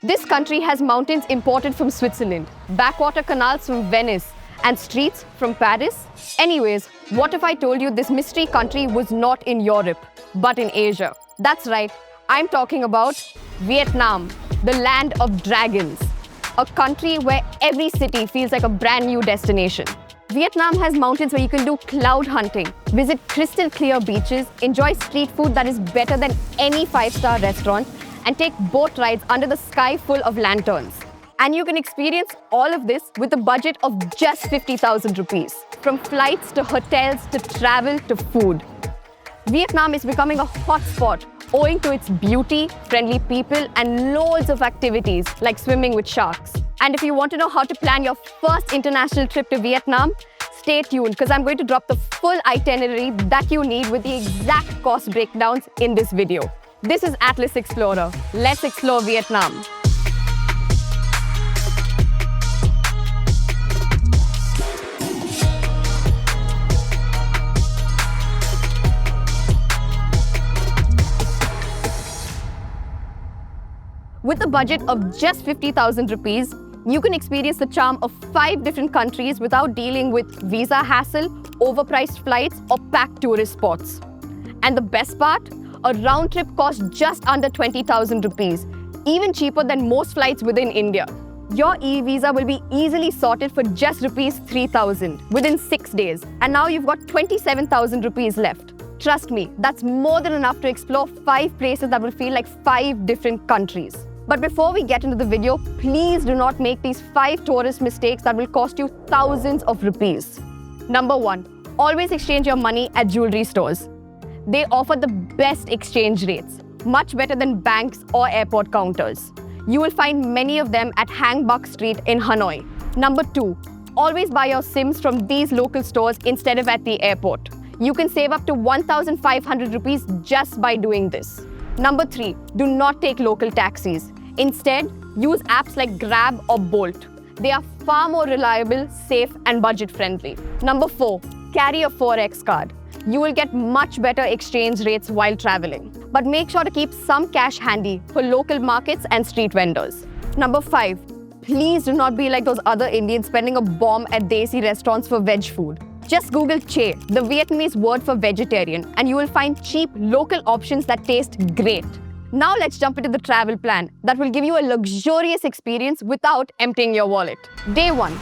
This country has mountains imported from Switzerland, backwater canals from Venice, and streets from Paris. Anyways, what if I told you this mystery country was not in Europe, but in Asia? That's right, I'm talking about Vietnam, the land of dragons. A country where every city feels like a brand new destination. Vietnam has mountains where you can do cloud hunting, visit crystal clear beaches, enjoy street food that is better than any 5-star restaurant, and take boat rides under the sky full of lanterns. And you can experience all of this with a budget of just 50,000 rupees. From flights to hotels to travel to food. Vietnam is becoming a hotspot owing to its beauty, friendly people, and loads of activities like swimming with sharks. And if you want to know how to plan your first international trip to Vietnam, stay tuned because I'm going to drop the full itinerary that you need with the exact cost breakdowns in this video. This is Atlas Explorer. Let's explore Vietnam. With a budget of just 50,000 rupees, you can experience the charm of 5 different countries without dealing with visa hassle, overpriced flights, or packed tourist spots. And the best part? A round trip costs just under 20,000 rupees, even cheaper than most flights within India. Your e-visa will be easily sorted for just rupees 3,000 within 6 days. And now you've got 27,000 rupees left. Trust me, that's more than enough to explore 5 places that will feel like 5 different countries. But before we get into the video, please do not make these 5 tourist mistakes that will cost you thousands of rupees. Number 1, always exchange your money at jewelry stores. They offer the best exchange rates, much better than banks or airport counters. You will find many of them at Hang Buck Street in Hanoi. Number 2, always buy your SIMs from these local stores instead of at the airport. You can save up to 1,500 rupees just by doing this. Number 3, do not take local taxis. Instead, use apps like Grab or Bolt. They are far more reliable, safe, and budget-friendly. Number 4, carry a Forex card. You will get much better exchange rates while traveling. But make sure to keep some cash handy for local markets and street vendors. Number 5, please do not be like those other Indians spending a bomb at desi restaurants for veg food. Just Google Che, the Vietnamese word for vegetarian, and you will find cheap local options that taste great. Now let's jump into the travel plan that will give you a luxurious experience without emptying your wallet. Day 1.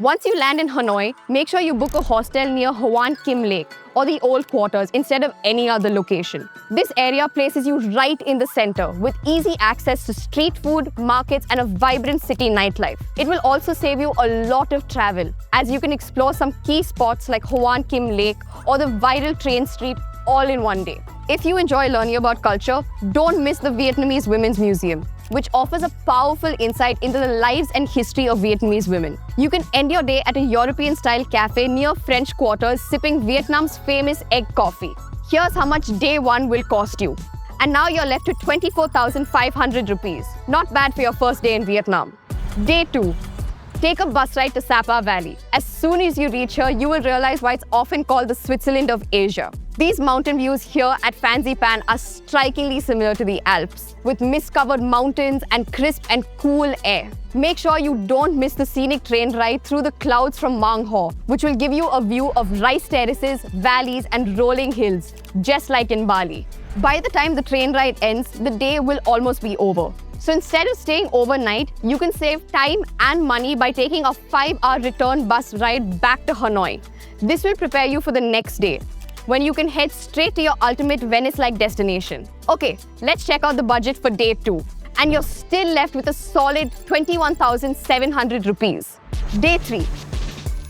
Once you land in Hanoi, make sure you book a hostel near Hoan Kim Lake or the Old Quarters instead of any other location. This area places you right in the center with easy access to street food, markets, and a vibrant city nightlife. It will also save you a lot of travel as you can explore some key spots like Hoan Kim Lake or the viral train street all in one day. If you enjoy learning about culture, don't miss the Vietnamese Women's Museum, which offers a powerful insight into the lives and history of Vietnamese women. You can end your day at a European-style cafe near French Quarters sipping Vietnam's famous egg coffee. Here's how much day 1 will cost you. And now you're left with 24,500 rupees. Not bad for your first day in Vietnam. Day 2. Take a bus ride to Sapa Valley. As soon as you reach here, you will realize why it's often called the Switzerland of Asia. These mountain views here at Fansipan are strikingly similar to the Alps, with mist-covered mountains and crisp and cool air. Make sure you don't miss the scenic train ride through the clouds from Mang Ho, which will give you a view of rice terraces, valleys, and rolling hills, just like in Bali. By the time the train ride ends, the day will almost be over. So instead of staying overnight, you can save time and money by taking a 5-hour return bus ride back to Hanoi. This will prepare you for the next day, when you can head straight to your ultimate Venice-like destination. Okay, let's check out the budget for day 2. And you're still left with a solid 21,700 rupees. Day 3.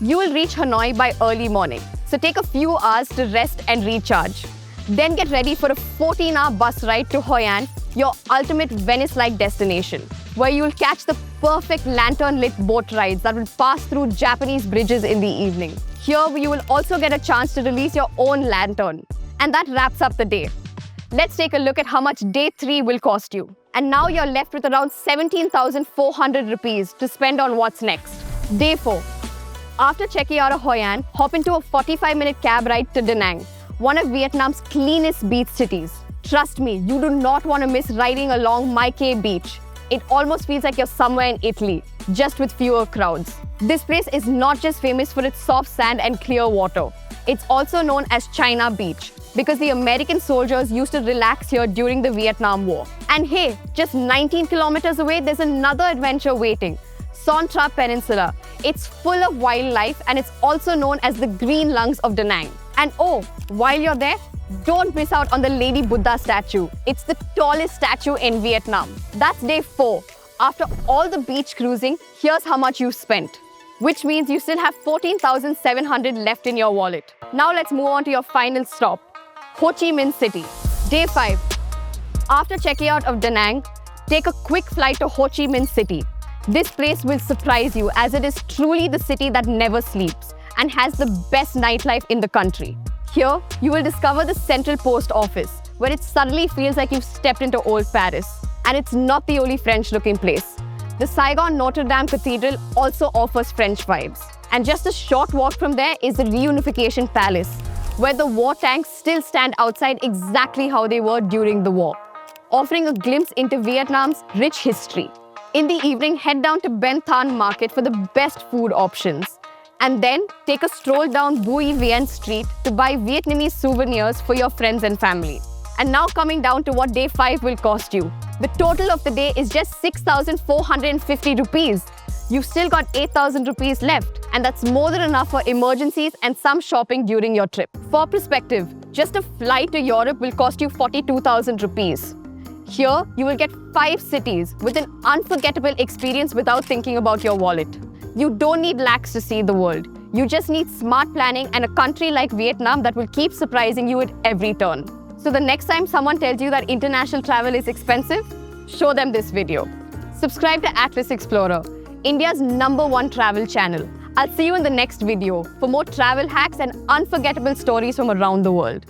You will reach Hanoi by early morning, so take a few hours to rest and recharge. Then get ready for a 14-hour bus ride to Hoi An, your ultimate Venice-like destination, where you'll catch the perfect lantern-lit boat rides that will pass through Japanese bridges in the evening. Here, you will also get a chance to release your own lantern. And that wraps up the day. Let's take a look at how much day 3 will cost you. And now you're left with around 17,400 rupees to spend on what's next. Day 4. After checking out of Hoi An, hop into a 45-minute cab ride to Da Nang, one of Vietnam's cleanest beach cities. Trust me, you do not want to miss riding along Mai Khe Beach. It almost feels like you're somewhere in Italy, just with fewer crowds. This place is not just famous for its soft sand and clear water. It's also known as China Beach because the American soldiers used to relax here during the Vietnam War. And hey, just 19 kilometers away, there's another adventure waiting. Son Tra Peninsula. It's full of wildlife and it's also known as the green lungs of Da Nang. And oh, while you're there, don't miss out on the Lady Buddha statue. It's the tallest statue in Vietnam. That's day 4. After all the beach cruising, here's how much you spent. Which means you still have 14,700 left in your wallet. Now let's move on to your final stop, Ho Chi Minh City. Day 5. After checking out of Da Nang, take a quick flight to Ho Chi Minh City. This place will surprise you as it is truly the city that never sleeps and has the best nightlife in the country. Here, you will discover the Central Post Office, where it suddenly feels like you've stepped into old Paris. And it's not the only French-looking place. The Saigon Notre Dame Cathedral also offers French vibes. And just a short walk from there is the Reunification Palace, where the war tanks still stand outside exactly how they were during the war, offering a glimpse into Vietnam's rich history. In the evening, head down to Ben Thanh Market for the best food options. And then take a stroll down Bui Vien Street to buy Vietnamese souvenirs for your friends and family. And now coming down to what day 5 will cost you. The total of the day is just 6,450 rupees. You've still got 8,000 rupees left, and that's more than enough for emergencies and some shopping during your trip. For perspective, just a flight to Europe will cost you 42,000 rupees. Here, you will get 5 cities with an unforgettable experience without thinking about your wallet. You don't need lakhs to see the world. You just need smart planning and a country like Vietnam that will keep surprising you at every turn. So the next time someone tells you that international travel is expensive, show them this video. Subscribe to Atlas Explorer, India's #1 travel channel. I'll see you in the next video for more travel hacks and unforgettable stories from around the world.